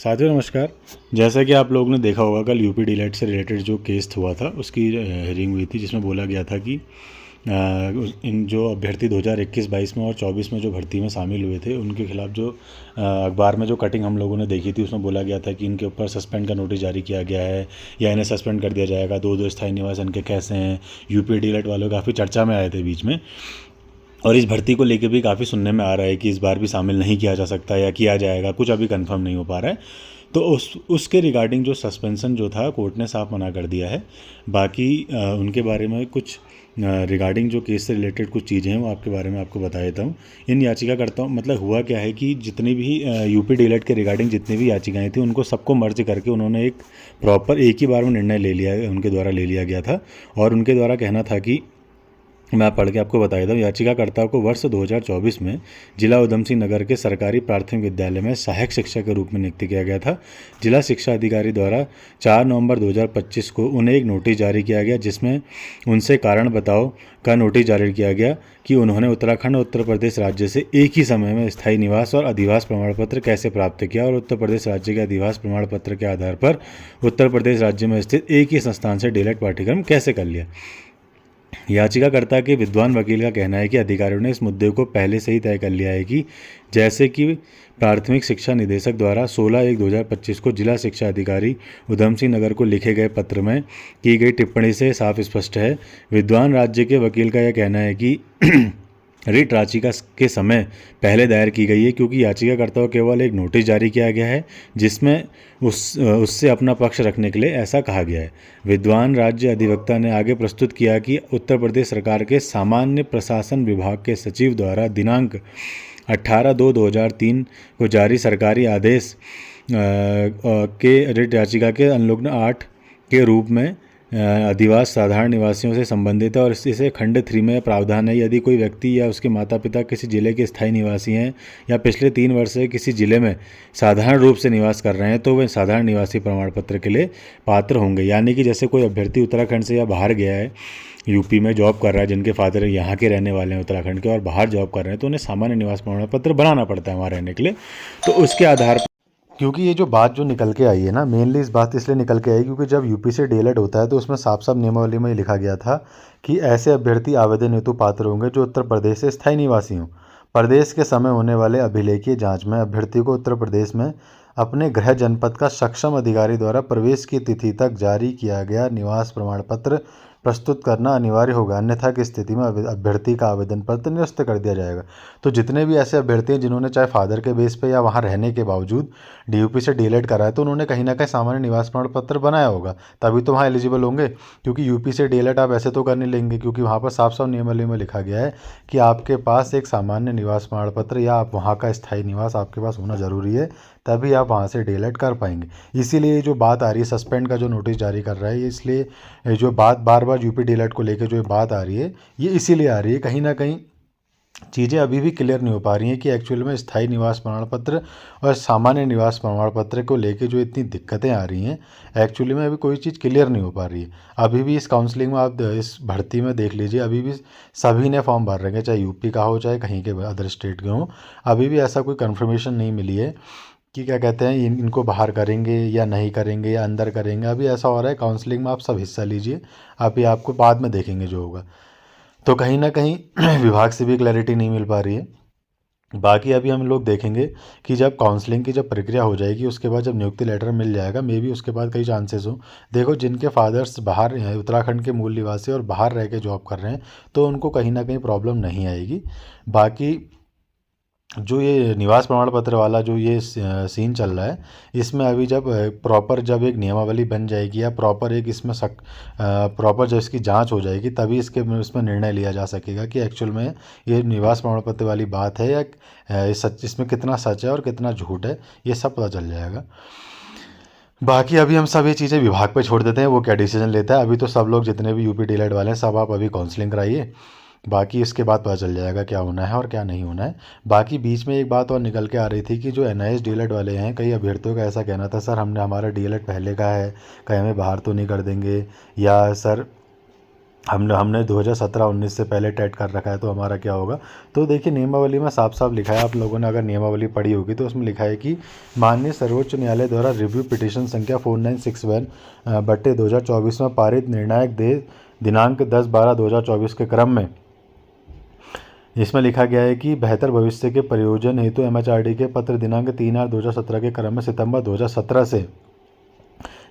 साथियों नमस्कार। जैसा कि आप लोगों ने देखा होगा, कल यूपी डीलेट से रिलेटेड जो केस हुआ था उसकी हियरिंग हुई थी, जिसमें बोला गया था कि इन जो अभ्यर्थी 2021-22 में और 24 में जो भर्ती में शामिल हुए थे उनके खिलाफ जो अखबार में जो कटिंग हम लोगों ने देखी थी उसमें बोला गया था कि इनके ऊपर सस्पेंड का नोटिस जारी किया गया है या इन्हें सस्पेंड कर दिया जाएगा। दो स्थायी निवास इनके कैसे हैं। यूपी डीलेट वालों काफ़ी चर्चा में आए थे बीच में, और इस भर्ती को लेके भी काफ़ी सुनने में आ रहा है कि इस बार भी शामिल नहीं किया जा सकता या किया जाएगा, कुछ अभी कंफर्म नहीं हो पा रहा है। तो उसके रिगार्डिंग जो सस्पेंसन जो था कोर्ट ने साफ मना कर दिया है। बाकी उनके बारे में कुछ रिगार्डिंग जो केस से रिलेटेड कुछ चीज़ें हैं वो आपके बारे में आपको बता देता हूँ। इन याचिकाकर्ताओं मतलब हुआ क्या है कि जितनी भी यूपी डीलेट के रिगार्डिंग जितनी भी याचिकाएं थी उनको सबको मर्ज करके उन्होंने एक प्रॉपर एक ही बार में निर्णय ले लिया, उनके द्वारा ले लिया गया था। और उनके द्वारा कहना था कि मैं पढ़ के आपको बता देता हूँ। याचिकाकर्ता को वर्ष 2024 में जिला उधम सिंह नगर के सरकारी प्राथमिक विद्यालय में सहायक शिक्षक के रूप में नियुक्त किया गया था। जिला शिक्षा अधिकारी द्वारा 4 नवंबर 2025 को उन्हें एक नोटिस जारी किया गया, जिसमें उनसे कारण बताओ का नोटिस जारी किया गया कि उन्होंने उत्तराखंड और उत्तर प्रदेश राज्य से एक ही समय में स्थायी निवास और अधिवास प्रमाण पत्र कैसे प्राप्त किया, और उत्तर प्रदेश राज्य के अधिवास प्रमाण पत्र के आधार पर उत्तर प्रदेश राज्य में स्थित एक ही संस्थान से डीलेट पाठ्यक्रम कैसे कर लिया। याचिकाकर्ता के विद्वान वकील का कहना है कि अधिकारियों ने इस मुद्दे को पहले से ही तय कर लिया है कि जैसे कि प्राथमिक शिक्षा निदेशक द्वारा 16/1/2025 को जिला शिक्षा अधिकारी उधम सिंह नगर को लिखे गए पत्र में की गई टिप्पणी से साफ स्पष्ट है। विद्वान राज्य के वकील का यह कहना है कि रिट याचिका के समय पहले दायर की गई है, क्योंकि याचिकाकर्ता को केवल एक नोटिस जारी किया गया है जिसमें उससे अपना पक्ष रखने के लिए ऐसा कहा गया है। विद्वान राज्य अधिवक्ता ने आगे प्रस्तुत किया कि उत्तर प्रदेश सरकार के सामान्य प्रशासन विभाग के सचिव द्वारा दिनांक 18/2/2003 को जारी सरकारी आदेश के रिट याचिका के अनुलग्न 8 के रूप में अधिवास साधारण निवासियों से संबंधित है, और इसे खंड 3 में प्रावधान है। यदि कोई व्यक्ति या उसके माता पिता किसी जिले के स्थायी निवासी हैं या पिछले 3 वर्ष से किसी जिले में साधारण रूप से निवास कर रहे हैं तो वे साधारण निवासी प्रमाण पत्र के लिए पात्र होंगे। यानी कि जैसे कोई अभ्यर्थी उत्तराखंड से या बाहर गया है, यूपी में जॉब कर रहा है, जिनके फादर यहाँ के रहने वाले हैं उत्तराखंड के और बाहर जॉब कर रहे हैं, तो उन्हें सामान्य निवास प्रमाण पत्र बनाना पड़ता है वहाँ रहने के लिए। तो उसके आधार पर, क्योंकि ये जो बात जो निकल के आई है ना, मेनली इस बात इसलिए निकल के आई क्योंकि जब यूपी से डीलेट होता है तो उसमें साफ साफ नियमावली में लिखा गया था कि ऐसे अभ्यर्थी आवेदन हेतु पात्र होंगे जो उत्तर प्रदेश से स्थायी निवासी हों। प्रदेश के समय होने वाले अभिलेखीय जांच में अभ्यर्थी को उत्तर प्रदेश में अपने गृह जनपद का सक्षम अधिकारी द्वारा प्रवेश की तिथि तक जारी किया गया निवास प्रमाण पत्र प्रस्तुत करना अनिवार्य होगा, अन्यथा की स्थिति में अभ्यर्थी का आवेदन पत्र निरस्त कर दिया जाएगा। तो जितने भी ऐसे अभ्यर्थी हैं जिन्होंने चाहे फादर के बेस पे या वहाँ रहने के बावजूद डीयूपी से डीलेट करा है, तो उन्होंने कहीं ना कहीं सामान्य निवास प्रमाण पत्र बनाया होगा, तभी तो वहाँ एलिजिबल होंगे। क्योंकि यूपी से डीलेट आप ऐसे तो कर नहीं लेंगे, क्योंकि वहाँ पर साफ साफ नियमावली में लिखा गया है कि आपके पास एक सामान्य निवास प्रमाण पत्र या आप वहाँ का स्थायी निवास आपके पास होना ज़रूरी है, तभी आप वहाँ से डीलेट कर पाएंगे। इसीलिए जो बात आ रही है सस्पेंड का जो नोटिस जारी कर रहा है, इसलिए जो बात बार बार यूपी डीलेट को लेकर जो बात आ रही है ये इसीलिए आ रही है, कहीं ना कहीं चीज़ें अभी भी क्लियर नहीं हो पा रही हैं कि एक्चुअल में स्थायी निवास प्रमाण पत्र और सामान्य निवास प्रमाण पत्र को लेके जो इतनी दिक्कतें आ रही हैं, एक्चुअली में अभी कोई चीज़ क्लियर नहीं हो पा रही है। अभी भी इस काउंसलिंग में आप इस भर्ती में देख लीजिए, अभी भी सभी ने फॉर्म भर रखे हैं, चाहे यूपी का हो चाहे कहीं के अदर स्टेट के हों। अभी भी ऐसा कोई कन्फर्मेशन नहीं मिली है कि क्या कहते हैं इनको बाहर करेंगे या नहीं करेंगे या अंदर करेंगे। अभी ऐसा हो रहा है काउंसलिंग में आप सब हिस्सा लीजिए, अभी आपको बाद में देखेंगे जो होगा। तो कहीं ना कहीं विभाग से भी क्लैरिटी नहीं मिल पा रही है। बाकी अभी हम लोग देखेंगे कि जब काउंसलिंग की जब प्रक्रिया हो जाएगी उसके बाद जब नियुक्ति लेटर मिल जाएगा, मे बी उसके बाद कई चांसेस हो। देखो जिनके फादर्स बाहर हैं, उत्तराखंड के मूल निवासी और बाहर रह के जॉब कर रहे हैं, तो उनको कहीं ना कहीं प्रॉब्लम नहीं आएगी। बाकी जो ये निवास प्रमाण पत्र वाला जो ये सीन चल रहा है, इसमें अभी जब प्रॉपर जब एक नियमावली बन जाएगी या प्रॉपर एक इसमें प्रॉपर जब इसकी जांच हो जाएगी, तभी इसमें निर्णय लिया जा सकेगा कि एक्चुअल में ये निवास प्रमाण पत्र वाली बात है या सच, इसमें कितना सच है और कितना झूठ है, ये सब पता चल जाएगा। बाकी अभी हम सब ये चीज़ें विभाग पे छोड़ देते हैं, वो क्या डिसीजन लेता है। अभी तो सब लोग जितने भी यूपी डीलेट वाले हैं सब आप अभी काउंसलिंग कराइए, बाकी इसके बाद पता चल जाएगा क्या होना है और क्या नहीं होना है। बाकी बीच में एक बात और निकल के आ रही थी कि जो एनआईएस डीएलएड वाले हैं, कई अभ्यर्थियों का ऐसा कहना था, सर हमने हमारा डीएलएड पहले का है, कहीं हमें बाहर तो नहीं कर देंगे, या सर हमने 2017-19 से पहले टेट कर रखा है, तो हमारा क्या होगा। तो देखिए नियमावली में साफ साफ लिखा है, आप लोगों ने अगर नियमावली पढ़ी होगी तो उसमें लिखा है कि माननीय सर्वोच्च न्यायालय द्वारा रिव्यू पिटीशन संख्या 4961/2024 में पारित निर्णायक दिनांक 10/12/2024 के क्रम में इसमें लिखा गया है कि बेहतर भविष्य के प्रयोजन हेतु MHRD के पत्र दिनांक 3/8/2017 के क्रम में सितंबर 2017 से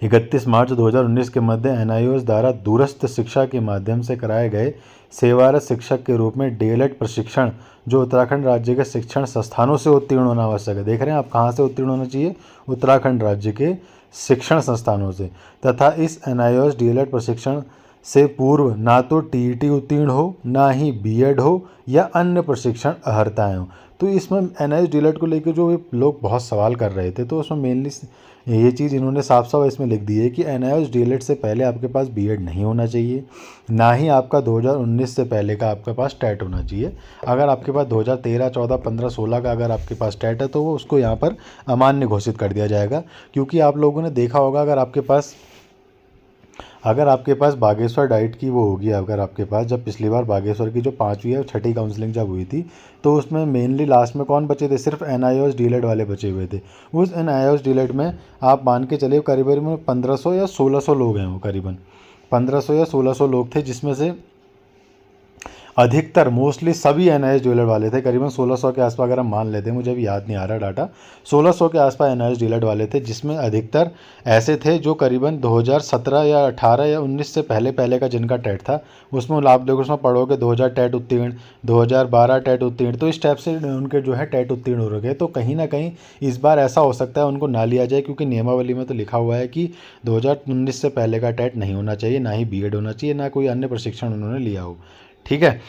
31 मार्च 2019 के मध्य NIOS द्वारा दूरस्थ शिक्षा के माध्यम से कराए गए सेवारत शिक्षक के रूप में DLED प्रशिक्षण जो उत्तराखंड राज्य के शिक्षण संस्थानों से उत्तीर्ण होना आवश्यक है। देख रहे हैं आप, कहाँ से उत्तीर्ण होना चाहिए, उत्तराखंड राज्य के शिक्षण संस्थानों से, तथा इस NIOS DLED प्रशिक्षण से पूर्व ना तो TET उत्तीर्ण हो, ना ही BEd हो या अन्य प्रशिक्षण अर्हताएँ हो। तो इसमें NIOS DLED को लेकर जो लोग बहुत सवाल कर रहे थे, तो उसमें मेनली ये चीज़ इन्होंने साफ साफ इसमें लिख दी है कि NIOS DLED से पहले आपके पास BEd नहीं होना चाहिए, ना ही आपका 2019 से पहले का आपके पास टेट होना चाहिए। अगर आपके पास 2013, 14, 15, 16 का अगर आपके पास टेट है तो वो उसको यहाँ पर अमान्य घोषित कर दिया जाएगा। क्योंकि आप लोगों ने देखा होगा, अगर आपके पास बागेश्वर डाइट की वो होगी, अगर आपके पास जब पिछली बार बागेश्वर की जो 5वीं और 6ठी काउंसलिंग जब हुई थी, तो उसमें मेनली लास्ट में कौन बचे थे, सिर्फ NIOS DLED वाले बचे हुए थे। उस NIOS DLED में आप मान के चलिए करीबन 1500 या 1600 लोग हैं, वो करीबन 1500 या 1600 लोग थे, जिसमें से अधिकतर मोस्टली सभी NIOS DLED वाले थे। करीबन 1600 के आसपास अगर हम मान लेते हैं, मुझे अभी याद नहीं आ रहा डाटा, 1600 के आसपास NIOS DLED वाले थे, जिसमें अधिकतर ऐसे थे जो करीबन 2017 या 18 या 19 से पहले का जिनका टेट था, उसमें आप देखो उसमें पढ़ोगे 2000 टेट उत्तीर्ण, 2012 टेट उत्तीर्ण, तो इस टाइप से उनके जो है टेट उत्तीर्ण हो गए। तो कहीं ना कहीं इस बार ऐसा हो सकता है उनको ना लिया जाए, क्योंकि नियमावली में तो लिखा हुआ है कि 2019 से पहले का टेट नहीं होना चाहिए, ना ही BEd होना चाहिए, ना कोई अन्य प्रशिक्षण उन्होंने लिया हो। ठीक है,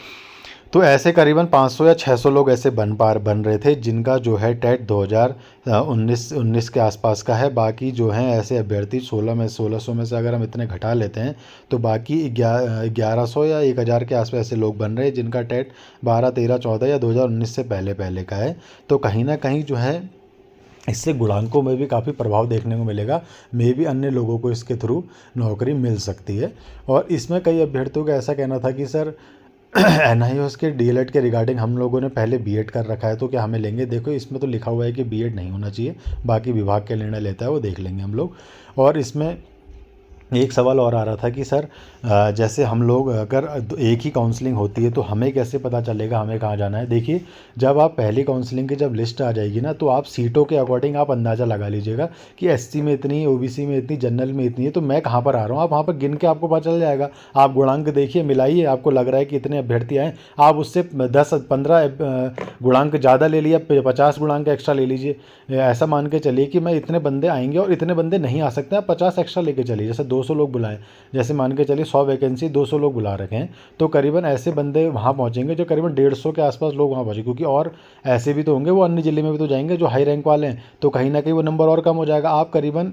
तो ऐसे करीबन 500 या 600 लोग ऐसे बन रहे थे जिनका जो है टेट 2019 के आसपास का है। बाकी जो हैं ऐसे अभ्यर्थी 1600 में से अगर हम इतने घटा लेते हैं तो बाकी 1100 या 1000 के आसपास ऐसे लोग बन रहे हैं जिनका टेट 12, 13, 14 या 2019 से पहले का है। तो कहीं ना कहीं जो है इससे गुणांकों में भी काफ़ी प्रभाव देखने को मिलेगा। मे भी अन्य लोगों को इसके थ्रू नौकरी मिल सकती है। और इसमें कई अभ्यर्थियों का ऐसा कहना था कि सर NIOS के DLED के रिगार्डिंग हम लोगों ने पहले BEd कर रखा है, तो क्या हमें लेंगे। देखो इसमें तो लिखा हुआ है कि BEd नहीं होना चाहिए, बाकी विभाग के निर्णय लेता है, वो देख लेंगे हम लोग। और इसमें एक सवाल और आ रहा था कि सर जैसे हम लोग अगर एक ही काउंसलिंग होती है तो हमें कैसे पता चलेगा हमें कहाँ जाना है। देखिए जब आप पहली काउंसलिंग की जब लिस्ट आ जाएगी ना, तो आप सीटों के अकॉर्डिंग आप अंदाज़ा लगा लीजिएगा कि SC में इतनी, OBC में इतनी, जनरल में इतनी है, तो मैं कहाँ पर आ रहा हूँ। आप वहाँ पर गिन के आपको पता चल जाएगा। आप गुणांक देखिए, मिलाइए, आपको लग रहा है कि इतने अभ्यर्थी आए, आप उससे 10-15 गुणांक ज़्यादा ले लिया, 50 गुणांक एक्स्ट्रा ले लीजिए। ऐसा मान के चलिए कि मैं इतने बंदे आएंगे और इतने बंदे नहीं आ सकते, आप 50 एक्स्ट्रा लेके चलिए। जैसे 200 लोग बुलाएं, जैसे मान के चलिए 100 वैकेंसी, 200 लोग बुला रखे हैं, तो करीबन ऐसे बंदे वहाँ पहुँचेंगे जो करीबन 150 के आसपास लोग वहाँ पहुँचेंगे। क्योंकि और ऐसे भी तो होंगे, वो अन्य ज़िले में भी तो जाएंगे जो हाई रैंक वाले हैं, तो कहीं ना कहीं वो नंबर और कम हो जाएगा। आप करीबन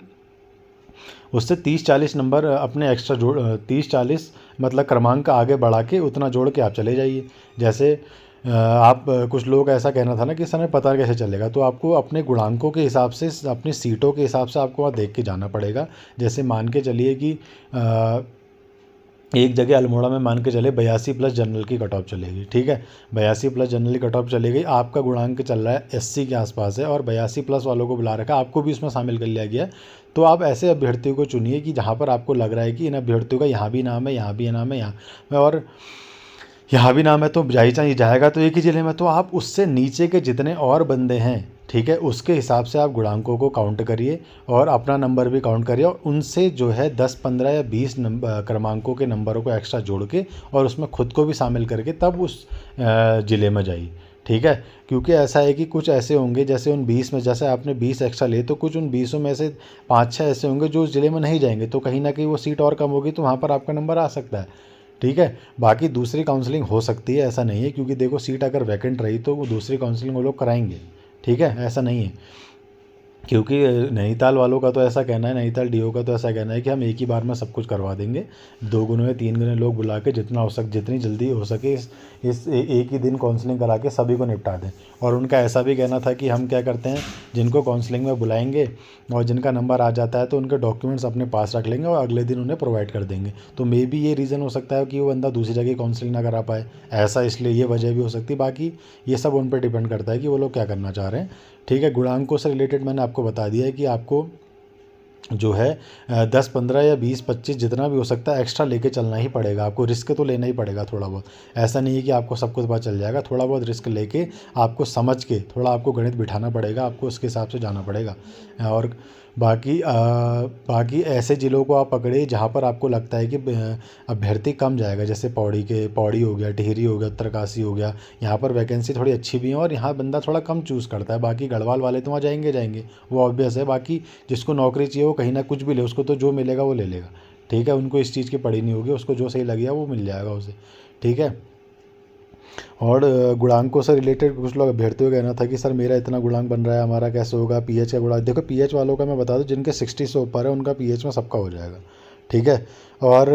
उससे 30-40 नंबर अपने एक्स्ट्रा जोड़, 30-40 मतलब क्रमांक आगे बढ़ा के उतना जोड़ के आप चले जाइए। जैसे आप कुछ लोग ऐसा कहना था ना कि समय पता कैसे चलेगा, तो आपको अपने गुणांकों के हिसाब से, अपनी सीटों के हिसाब से आपको वहाँ देख के जाना पड़ेगा। जैसे मान के चलिए कि एक जगह अल्मोड़ा में मान के चले 82+ जनरल की कट ऑफ चलेगी। ठीक है, 82+ जनरल की कट ऑफ चली गई, आपका गुणांक चल रहा है 80 के आसपास है और 82+ वालों को बुला रखा, आपको भी उसमें शामिल कर लिया गया। तो आप ऐसे अभ्यर्थियों को चुनिए कि जहाँ पर आपको लग रहा है कि इन अभ्यर्थियों का यहाँ भी नाम है, यहाँ भी नाम है, यहाँ और यहाँ भी नाम है, तो जाएगा तो एक ही ज़िले में, तो आप उससे नीचे के जितने और बंदे हैं, ठीक है, उसके हिसाब से आप गुणांकों को काउंट करिए और अपना नंबर भी काउंट करिए और उनसे जो है 10, 15 या 20 क्रमांकों के नंबरों को एक्स्ट्रा जोड़ के और उसमें खुद को भी शामिल करके तब उस ज़िले में जाइए। ठीक है, क्योंकि ऐसा है कि कुछ ऐसे होंगे जैसे उन 20 में, जैसे आपने 20 एक्स्ट्रा लिए, तो कुछ उन 20 में से 5-6 ऐसे होंगे जो उस ज़िले में नहीं जाएंगे, तो कहीं ना कहीं वो सीट और कम होगी, तो वहाँ पर आपका नंबर आ सकता है। ठीक है, बाकी दूसरी काउंसलिंग हो सकती है, ऐसा नहीं है, क्योंकि देखो सीट अगर वैकेंट रही तो वो दूसरी काउंसलिंग वो लोग कराएंगे। ठीक है, ऐसा नहीं है। क्योंकि नैनीताल वालों का तो ऐसा कहना है, नैनीताल डीओ का तो ऐसा कहना है कि हम एक ही बार में सब कुछ करवा देंगे, 2 गुने या 3 गुने लोग बुला के जितना हो सके, जितनी जल्दी हो सके एक ही दिन काउंसलिंग करा के सभी को निपटा दें। और उनका ऐसा भी कहना था कि हम क्या करते हैं, जिनको काउंसलिंग में बुलाएंगे और जिनका नंबर आ जाता है तो उनके डॉक्यूमेंट्स अपने पास रख लेंगे और अगले दिन उन्हें प्रोवाइड कर देंगे। तो मे बी ये रीज़न हो सकता है कि वो बंदा दूसरी जगह काउंसलिंग ना करा पाए, ऐसा इसलिए ये वजह भी हो सकती है। बाकी ये सब उन पर डिपेंड करता है कि वो लोग क्या करना चाह रहे हैं। ठीक है, गुणांकों से रिलेटेड मैंने आपको बता दिया है कि आपको जो है 10 15 या 20 25 जितना भी हो सकता है एक्स्ट्रा लेके चलना ही पड़ेगा। आपको रिस्क तो लेना ही पड़ेगा थोड़ा बहुत। ऐसा नहीं है कि आपको सब कुछ पता चल जाएगा, थोड़ा बहुत रिस्क लेके आपको समझ के थोड़ा आपको गणित बिठाना पड़ेगा, आपको उसके हिसाब से जाना पड़ेगा। और बाकी ऐसे ज़िलों को आप पकड़े जहाँ पर आपको लगता है कि अभ्यर्थी कम जाएगा, जैसे पौड़ी हो गया, टिहरी हो गया, उत्तरकाशी हो गया। यहाँ पर वैकेंसी थोड़ी अच्छी भी है और यहाँ बंदा थोड़ा कम चूज़ करता है। बाकी गढ़वाल वाले तो वहाँ जाएंगे, वो ऑब्वियस है। बाकी जिसको नौकरी चाहिए वो कहीं ना कुछ भी ले, उसको तो जो मिलेगा वो ले लेगा। ठीक है, उनको इस चीज़ की पड़ी नहीं होगी, उसको जो सही लगेगा वो मिल जाएगा उसे। ठीक है, और गुणांकों से रिलेटेड कुछ लोग अभ्यर्थियों का कहना था कि सर मेरा इतना गुणांक बन रहा है, हमारा कैसे होगा, पीएच का गुणांक। देखो पीएच वालों का मैं बता दूं, जिनके 60 से ऊपर है उनका पीएच में सबका हो जाएगा। ठीक है, और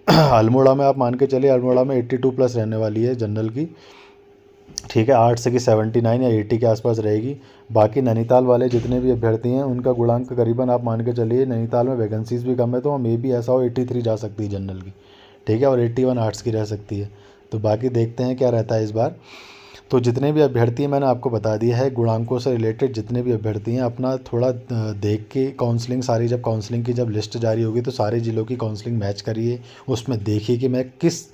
अल्मोड़ा में आप मान के चलिए, अल्मोड़ा में 82 प्लस रहने वाली है जनरल की। ठीक है, 8 से कि 79 या 80 के आसपास रहेगी। बाकी नैनीताल वाले जितने भी अभ्यर्थी हैं उनका गुणांक करीबन आप मान के चलिए, नैनीताल में वैकेंसीज भी कम है तो मे बी ऐसा हो 83 जा सकती है जनरल की। ठीक है, और 81 आर्ट्स की रह सकती है। तो बाकी देखते हैं क्या रहता है इस बार। तो जितने भी अभ्यर्थी हैं मैंने आपको बता दिया है, गुणांकों से रिलेटेड जितने भी अभ्यर्थी हैं अपना थोड़ा देख के काउंसलिंग सारी, जब काउंसलिंग की जब लिस्ट जारी होगी तो सारे ज़िलों की काउंसलिंग मैच करिए, उसमें देखिए कि मैं किस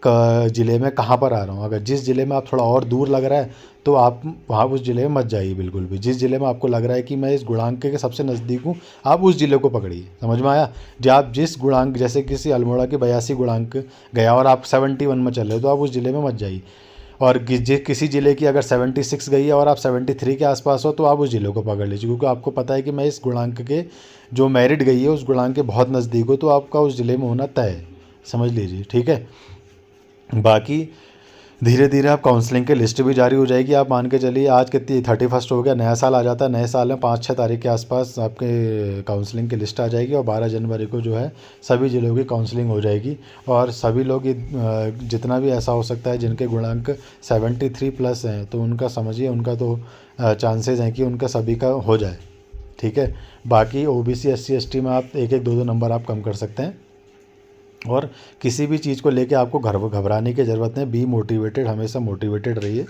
ज़िले में कहाँ पर आ रहा हूँ। अगर जिस ज़िले में आप थोड़ा और दूर लग रहा है तो आप वहाँ उस ज़िले में मत जाइए बिल्कुल भी। जिस ज़िले में आपको लग रहा है कि मैं इस गुणांक के सबसे नज़दीक हूँ, आप उस ज़िले को पकड़िए। समझ में आया? जब आप जिस गुणांक, जैसे किसी अल्मोड़ा के 82 गुणांक गया और आप 71 में चल रहे हो तो आप उस ज़िले में मत जाइए। और किसी ज़िले की अगर 76 गई है और आप 73 के आसपास हो तो आप उस ज़िले को पकड़ लीजिए, क्योंकि आपको पता है कि मैं इस गुणांक के जो मेरिट गई है उस गुणांक के बहुत नज़दीक हो, तो आपका उस ज़िले में होना तय है। समझ लीजिए। ठीक है, बाकी धीरे धीरे आप काउंसलिंग की लिस्ट भी जारी हो जाएगी। आप मान के चलिए आज कितनी 31 हो गया, नया साल आ जाता है, नए साल में 5-6 तारीख के आसपास आपके काउंसलिंग की लिस्ट आ जाएगी और 12 जनवरी को जो है सभी जिलों की काउंसलिंग हो जाएगी। और सभी लोग जितना भी ऐसा हो सकता है जिनके गुणांक 73 प्लस हैं तो उनका समझिए, उनका तो चांसेस हैं कि उनका सभी का हो जाए। ठीक है, बाकी OBC SC ST में आप 1-1 2-2 नंबर आप कम कर सकते हैं। और किसी भी चीज़ को लेके आपको घबराने की ज़रूरत नहीं, बी मोटिवेटेड, हमेशा मोटिवेटेड रहिए।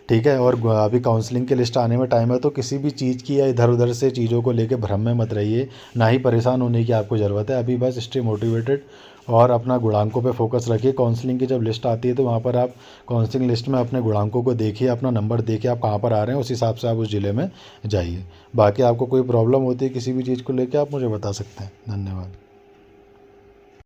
ठीक है, और अभी काउंसलिंग की लिस्ट आने में टाइम है तो किसी भी चीज़ की या इधर उधर से चीज़ों को लेके भ्रम में मत रहिए, ना ही परेशान होने की आपको ज़रूरत है। अभी बस स्टे मोटिवेटेड और अपना गुणांकों पे फोकस रखिए। काउंसलिंग की जब लिस्ट आती है तो वहाँ पर आप काउंसलिंग लिस्ट में अपने गुणांकों को देखिए, अपना नंबर देखिए, आप कहाँ पर आ रहे हैं, उस हिसाब से आप उस ज़िले में जाइए। बाकी आपको कोई प्रॉब्लम होती है किसी भी चीज़ को लेकर, आप मुझे बता सकते हैं। धन्यवाद।